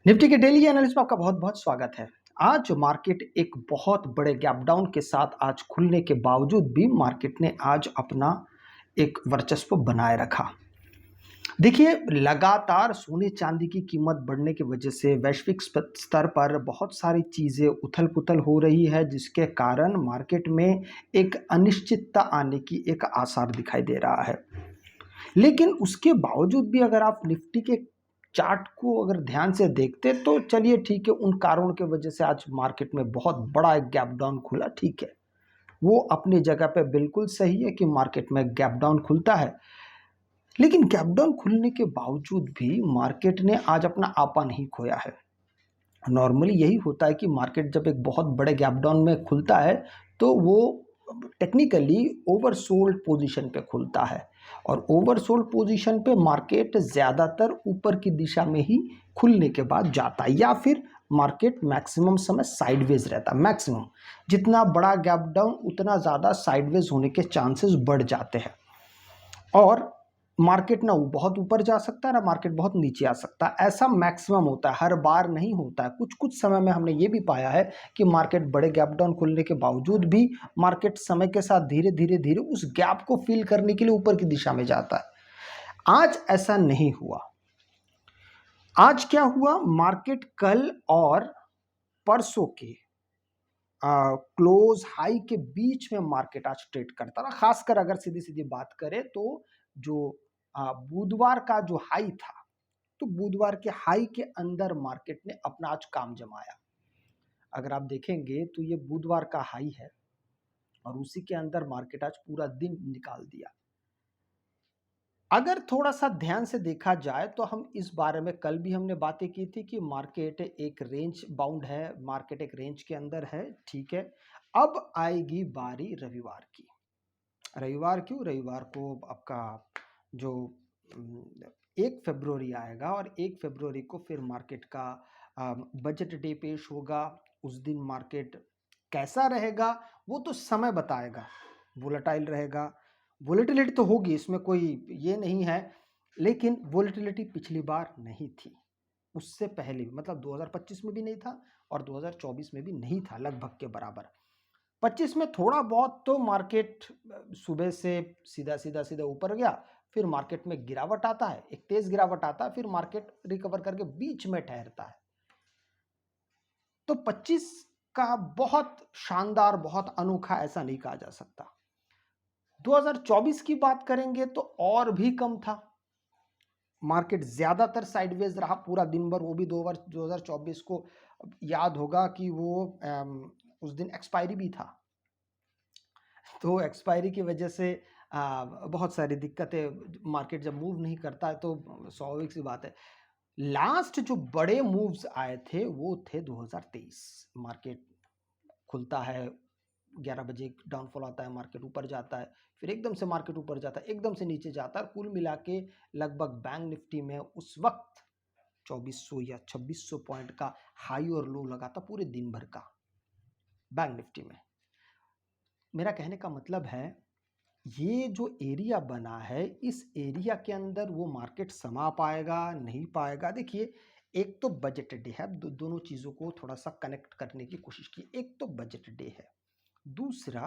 Nifty के daily analysis में आपका बहुत बहुत स्वागत है। आज मार्केट एक बहुत बड़े गैप डाउन के साथ आज खुलने के बावजूद भी मार्केट ने आज अपना एक वर्चस्व बनाए रखा। देखिए, लगातार सोने चांदी की कीमत बढ़ने की वजह से वैश्विक स्तर पर बहुत सारी चीज़ें उथल-पुथल हो रही है, जिसके कारण मार्केट में एक अनिश्चितता आने की एक आसार दिखाई दे रहा है। लेकिन उसके बावजूद भी अगर आप निफ्टी के चार्ट को अगर ध्यान से देखते तो चलिए ठीक है, उन कारणों की वजह से आज मार्केट में बहुत बड़ा एक गैप डाउन खुला, ठीक है। वो अपनी जगह पे बिल्कुल सही है कि मार्केट में गैप डाउन खुलता है। लेकिन गैप डाउन खुलने के बावजूद भी मार्केट ने आज अपना आपा नहीं खोया है। नॉर्मली यही होता है कि मार्केट जब एक बहुत बड़े गैप डाउन में खुलता है तो वो टेक्निकली ओवरसोल्ड पोजीशन पे खुलता है, और ओवरसोल्ड पोजीशन पे मार्केट ज़्यादातर ऊपर की दिशा में ही खुलने के बाद जाता है, या फिर मार्केट मैक्सिमम समय साइडवेज रहता है। मैक्सिमम जितना बड़ा गैप डाउन उतना ज़्यादा साइडवेज होने के चांसेस बढ़ जाते हैं, और मार्केट ना बहुत ऊपर जा सकता है ना मार्केट बहुत नीचे आ सकता है। ऐसा मैक्सिमम होता है, हर बार नहीं होता है। कुछ कुछ समय में हमने ये भी पाया है कि मार्केट बड़े गैप डाउन खुलने के बावजूद भी मार्केट समय के साथ धीरे धीरे धीरे उस गैप को फिल करने के लिए ऊपर की दिशा में जाता है। आज ऐसा नहीं हुआ। आज क्या हुआ, मार्केट कल और परसों के क्लोज हाई के बीच में मार्केट आज ट्रेड करता रहा। खासकर अगर सीधी सीधी बात करें तो जो बुधवार का जो हाई था, तो बुधवार के हाई के अंदर मार्केट ने अपना आज काम जमाया। अगर आप देखेंगे तो ये बुधवार का हाई है और उसी के अंदर मार्केट आज पूरा दिन निकाल दिया। अगर थोड़ा सा ध्यान से देखा जाए तो हम इस बारे में कल भी हमने बातें की थी कि मार्केट एक रेंज बाउंड है, मार्केट एक रेंज के अंदर है, ठीक है। अब आएगी बारी रविवार की। रविवार क्यों, रविवार को आपका जो 1 फरवरी आएगा, और 1 फरवरी को फिर मार्केट का बजट डे पेश होगा। उस दिन मार्केट कैसा रहेगा वो तो समय बताएगा। वोलेटाइल रहेगा, वोलेटिलिटी तो होगी, इसमें कोई ये नहीं है, लेकिन वोलेटिलिटी पिछली बार नहीं थी। उससे पहले भी, मतलब 2025 में भी नहीं था और 2024 में भी नहीं था, लगभग के बराबर। 25 में थोड़ा बहुत तो मार्केट सुबह से सीधा सीधा सीधा ऊपर गया, फिर मार्केट में गिरावट आता है, एक तेज गिरावट आता है, फिर मार्केट रिकवर करके बीच में ठहरता है। तो 25 का बहुत शानदार, बहुत अनोखा ऐसा नहीं कहा जा सकता। 2024 की बात करेंगे तो और भी कम था। मार्केट ज्यादातर साइडवेज रहा पूरा दिन भर, वो भी 2024 को याद होगा कि वो उस दिन एक्सपायरी भी था। तो एक्सपायरी की वजह से बहुत सारी दिक्कतें, मार्केट जब मूव नहीं करता है तो स्वाभाविक सी बात है। लास्ट जो बड़े मूव्स आए थे वो थे 2023। मार्केट खुलता है 11 बजे, डाउनफॉल आता है, मार्केट ऊपर जाता है, फिर एकदम से मार्केट ऊपर जाता है, एकदम से नीचे जाता है। कुल मिला के लगभग बैंक निफ्टी में उस वक्त 2400 या 2600 पॉइंट का हाई और लो लगा था पूरे दिन भर का बैंक निफ्टी में। मेरा कहने का मतलब है, ये जो एरिया बना है, इस एरिया के अंदर वो मार्केट समा पाएगा नहीं पाएगा। देखिए, एक तो बजट डे है, दोनों चीज़ों को थोड़ा सा कनेक्ट करने की कोशिश की। एक तो बजट डे है, दूसरा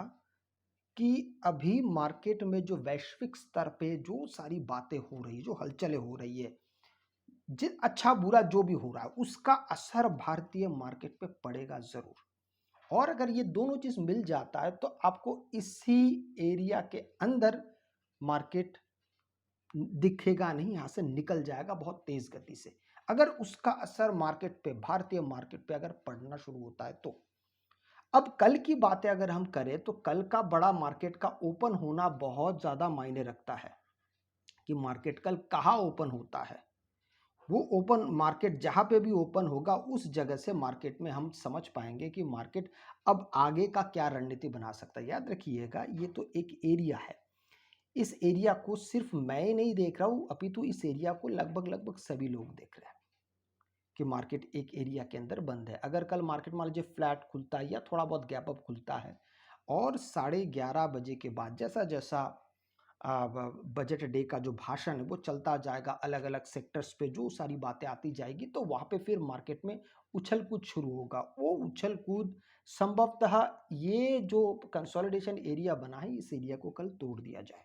कि अभी मार्केट में जो वैश्विक स्तर पे जो सारी बातें हो रही, जो हलचलें हो रही है, अच्छा बुरा जो भी हो रहा है, उसका असर भारतीय मार्केट पे पड़ेगा जरूर। और अगर ये दोनों चीज मिल जाता है तो आपको इसी एरिया के अंदर मार्केट दिखेगा नहीं, यहां से निकल जाएगा बहुत तेज गति से। अगर उसका असर मार्केट पे, भारतीय मार्केट पे अगर पड़ना शुरू होता है तो। अब कल की बातें अगर हम करें तो कल का बड़ा मार्केट का ओपन होना बहुत ज्यादा मायने रखता है कि मार्केट कल कहाँ ओपन होता है। वो ओपन मार्केट जहां पे भी ओपन होगा उस जगह से मार्केट में हम समझ पाएंगे कि मार्केट अब आगे का क्या रणनीति बना सकता है। याद रखिएगा, ये तो एक एरिया है। इस एरिया को सिर्फ मैं ही नहीं देख रहा हूं, अपितु इस एरिया को लगभग लगभग सभी लोग देख रहे हैं कि मार्केट एक एरिया के अंदर बंद है। अगर कल मार्केट मान लीजिए फ्लैट खुलता है या थोड़ा बहुत गैप अप खुलता है, और 11:30 बजे के बाद जैसा जैसा बजट डे का जो भाषण है वो चलता जाएगा, अलग अलग सेक्टर्स पे जो सारी बातें आती जाएगी, तो वहाँ पे फिर मार्केट में उछल कूद शुरू होगा। वो उछल कूद संभवतः ये जो कंसोलिडेशन एरिया बना है इस एरिया को कल तोड़ दिया जाए,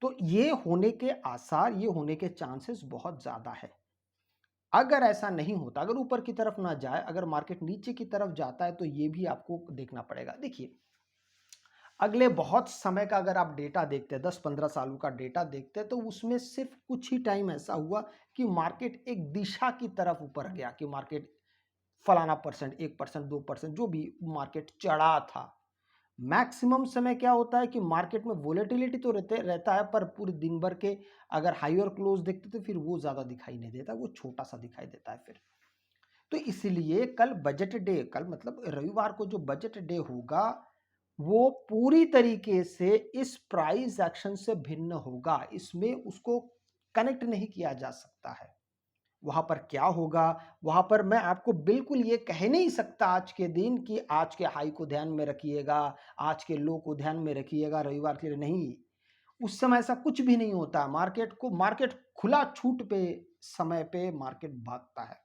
तो ये होने के आसार, ये होने के चांसेस बहुत ज़्यादा है। अगर ऐसा नहीं होता, अगर ऊपर की तरफ ना जाए, अगर मार्केट नीचे की तरफ जाता है, तो ये भी आपको देखना पड़ेगा। देखिए, अगले बहुत समय का अगर आप डेटा देखते हैं, 10-15 सालों का डेटा देखते हैं, तो उसमें सिर्फ कुछ ही टाइम ऐसा हुआ कि मार्केट एक दिशा की तरफ ऊपर गया, कि मार्केट फलाना परसेंट, 1%, 2% जो भी मार्केट चढ़ा था। मैक्सिमम समय क्या होता है कि मार्केट में वोलेटिलिटी तो रहता है, पर पूरे दिन भर के अगर हाई और क्लोज देखते तो फिर वो ज़्यादा दिखाई नहीं देता, वो छोटा-सा दिखाई देता है फिर। तो इसलिए कल बजट डे, कल मतलब रविवार को जो बजट डे होगा, वो पूरी तरीके से इस प्राइस एक्शन से भिन्न होगा। इसमें उसको कनेक्ट नहीं किया जा सकता है। वहाँ पर क्या होगा, वहाँ पर मैं आपको बिल्कुल ये कह नहीं सकता आज के दिन कि आज के हाई को ध्यान में रखिएगा, आज के लो को ध्यान में रखिएगा रविवार के लिए, नहीं। उस समय ऐसा कुछ भी नहीं होता। मार्केट खुला छूट पे समय पे मार्केट भागता है।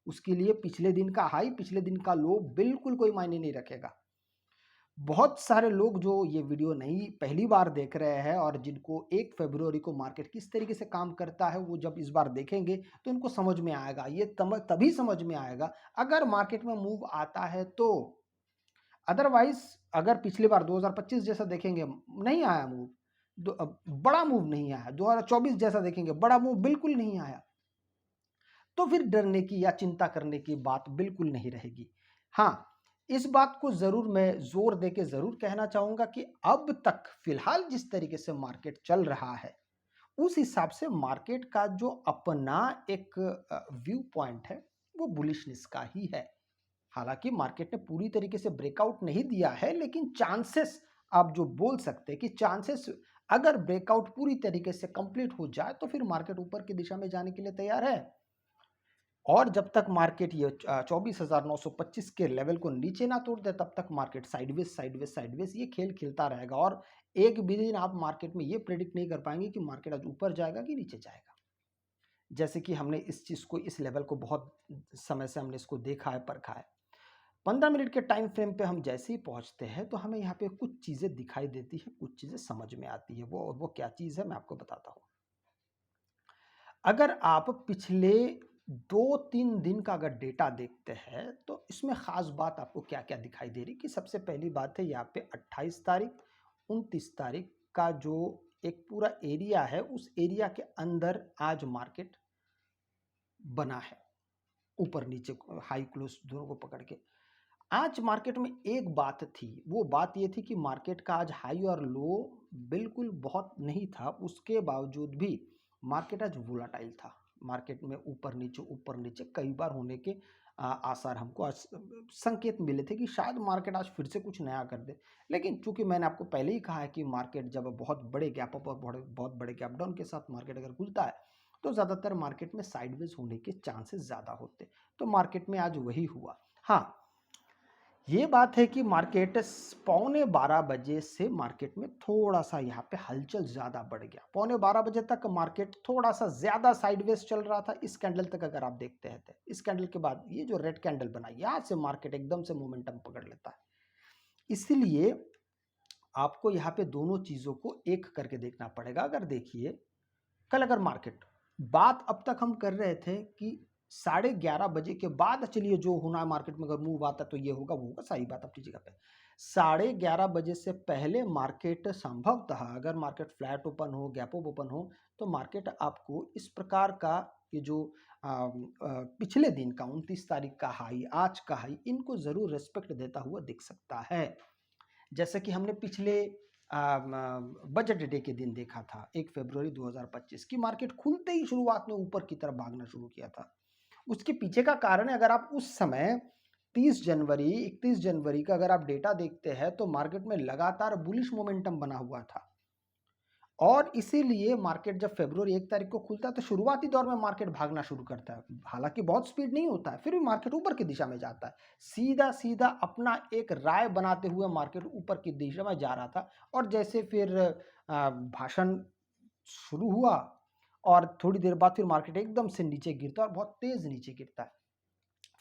उसके लिए पिछले दिन का हाई, पिछले दिन का लो बिल्कुल कोई मायने नहीं रखेगा। बहुत सारे लोग जो ये वीडियो नहीं पहली बार देख रहे हैं और जिनको 1 फरवरी को मार्केट किस तरीके से काम करता है, वो जब इस बार देखेंगे तो उनको समझ में आएगा। ये तभी समझ में आएगा अगर मार्केट में मूव आता है तो। अदरवाइज अगर पिछली बार 2025 जैसा देखेंगे, नहीं आया मूव, बड़ा मूव नहीं आया। 2024 जैसा देखेंगे, बड़ा मूव बिल्कुल नहीं आया, तो फिर डरने की या चिंता करने की बात बिल्कुल नहीं रहेगी। हाँ, इस बात को ज़रूर मैं ज़ोर देके ज़रूर कहना चाहूँगा कि अब तक फ़िलहाल जिस तरीके से मार्केट चल रहा है, उस हिसाब से मार्केट का जो अपना एक व्यू पॉइंट है, वो बुलिशनेस का ही है। हालाँकि मार्केट ने पूरी तरीके से ब्रेकआउट नहीं दिया है, लेकिन चांसेस, आप जो बोल सकते हैं कि चांसेस, अगर ब्रेकआउट पूरी तरीके से कंप्लीट हो जाए, तो फिर मार्केट ऊपर की दिशा में जाने के लिए तैयार है। और जब तक मार्केट ये 24,925 के लेवल को नीचे ना तोड़ दे, तब तक मार्केट साइडवेज साइडवेज साइडवेज ये खेल खेलता रहेगा। और एक भी दिन आप मार्केट में ये प्रेडिक्ट नहीं कर पाएंगे कि मार्केट आज ऊपर जाएगा कि नीचे जाएगा। जैसे कि हमने इस चीज़ को, इस लेवल को बहुत समय से हमने इसको देखा है, परखा है। 15 मिनट के टाइम फ्रेम पे हम जैसे ही पहुंचते हैं, तो हमें यहाँ पे कुछ चीज़ें दिखाई देती है, कुछ चीज़ें समझ में आती है। वो क्या चीज़ है, मैं आपको बताता हूँ। अगर आप पिछले 2-3 दिन का अगर डेटा देखते हैं, तो इसमें ख़ास बात आपको क्या-क्या दिखाई दे रही, कि सबसे पहली बात है यहाँ पे 28 तारीख, 29 तारीख का जो एक पूरा एरिया है, उस एरिया के अंदर आज मार्केट बना है, ऊपर-नीचे हाई क्लोज़ दोनों को पकड़ के। आज मार्केट में एक बात थी, वो बात ये थी कि मार्केट का आज हाई और लो बिल्कुल बहुत नहीं था, उसके बावजूद भी मार्केट आज वोलाटाइल था। मार्केट में ऊपर नीचे कई बार होने के आसार हमको आज संकेत मिले थे कि शायद मार्केट आज फिर से कुछ नया कर दे। लेकिन चूंकि मैंने आपको पहले ही कहा है कि मार्केट जब बहुत बड़े गैप अप और बहुत बड़े गैप डाउन के साथ मार्केट अगर खुलता है, तो ज़्यादातर मार्केट में साइडवेज होने के चांसेस ज़्यादा होते। तो मार्केट में आज वही हुआ। हाँ, ये बात है कि मार्केट पौने 12 बजे से मार्केट में थोड़ा सा यहाँ पे हलचल ज़्यादा बढ़ गया। पौने 12 बजे तक मार्केट थोड़ा सा ज़्यादा साइडवेज चल रहा था। इस कैंडल तक अगर आप देखते हैं, तो इस कैंडल के बाद ये जो रेड कैंडल बना, यहाँ से मार्केट एकदम से मोमेंटम पकड़ लेता है। इसलिए आपको यहाँ पे दोनों चीज़ों को एक करके देखना पड़ेगा। अगर देखिए, कल अगर मार्केट, बात अब तक हम कर रहे थे कि 11:30 बजे के बाद चलिए जो होना है मार्केट में, अगर मूव आता तो ये होगा वो होगा, सही बात अपनी जगह पे। 11:30 बजे से पहले मार्केट संभवतः, अगर मार्केट फ्लैट ओपन हो, गैप अप ओपन हो, तो मार्केट आपको इस प्रकार का, ये जो पिछले दिन का 29 तारीख का हाई, आज का हाई, इनको जरूर रेस्पेक्ट देता हुआ दिख सकता है। जैसे कि हमने पिछले बजट डे के दिन देखा था, 1 फरवरी 2025 की मार्केट खुलते ही शुरुआत में ऊपर की तरफ भागना शुरू किया था। उसके पीछे का कारण है, अगर आप उस समय 30 जनवरी 31 जनवरी का अगर आप डेटा देखते हैं, तो मार्केट में लगातार बुलिश मोमेंटम बना हुआ था। और इसीलिए मार्केट जब फ़रवरी 1 तारीख को खुलता है तो शुरुआती दौर में मार्केट भागना शुरू करता है। हालाँकि बहुत स्पीड नहीं होता है, फिर भी मार्केट ऊपर की दिशा में जाता है। सीधा-सीधा अपना एक राय बनाते हुए मार्केट ऊपर की दिशा में जा रहा था और जैसे फिर भाषण शुरू हुआ और थोड़ी देर बाद फिर मार्केट एकदम से नीचे गिरता है और बहुत तेज़ नीचे गिरता है।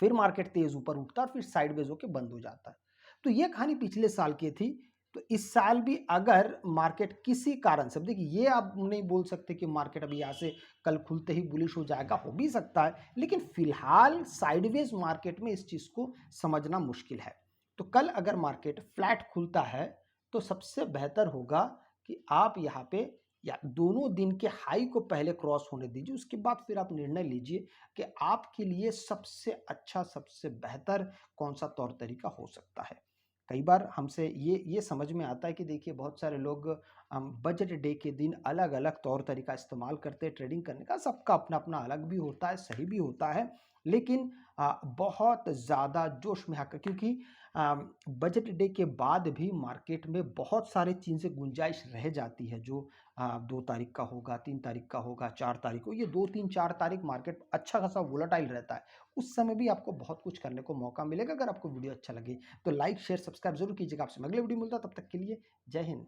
फिर मार्केट तेज़ ऊपर उठता है और फिर साइडवेज़ होके बंद हो जाता है। तो ये कहानी पिछले साल की थी। तो इस साल भी अगर मार्केट किसी कारण से, अब देखिए ये आप नहीं बोल सकते कि मार्केट अभी यहाँ से कल खुलते ही बुलिश हो जाएगा, हो भी सकता है, लेकिन फिलहाल साइडवेज़ मार्केट में इस चीज़ को समझना मुश्किल है। तो कल अगर मार्केट फ्लैट खुलता है, तो सबसे बेहतर होगा कि आप यहाँ पे या दोनों दिन के हाई को पहले क्रॉस होने दीजिए, उसके बाद फिर आप निर्णय लीजिए कि आपके लिए सबसे अच्छा, सबसे बेहतर कौन-सा तौर तरीका हो सकता है। कई बार हमसे ये समझ में आता है कि देखिए बहुत सारे लोग बजट डे के दिन अलग-अलग तौर तरीका इस्तेमाल करते हैं ट्रेडिंग करने का, सबका अपना-अपना अलग भी होता है, सही भी होता है। लेकिन बहुत ज़्यादा जोश में आकर, क्योंकि अ, बजट डे के बाद भी मार्केट में बहुत सारी चीज़ें गुंजाइश रह जाती है, जो 2 तारीख का होगा, 3 तारीख का होगा, 4 तारीख को, ये 2, 3, 4 तारीख मार्केट अच्छा खासा वोलेटाइल रहता है। उस समय भी आपको बहुत कुछ करने को मौका मिलेगा। अगर आपको वीडियो अच्छा लगे तो लाइक, शेयर, सब्सक्राइब ज़रूर कीजिएगा। आपसे मैं अगले वीडियो में मिलता हूँ, तब तक के लिए जय हिंद।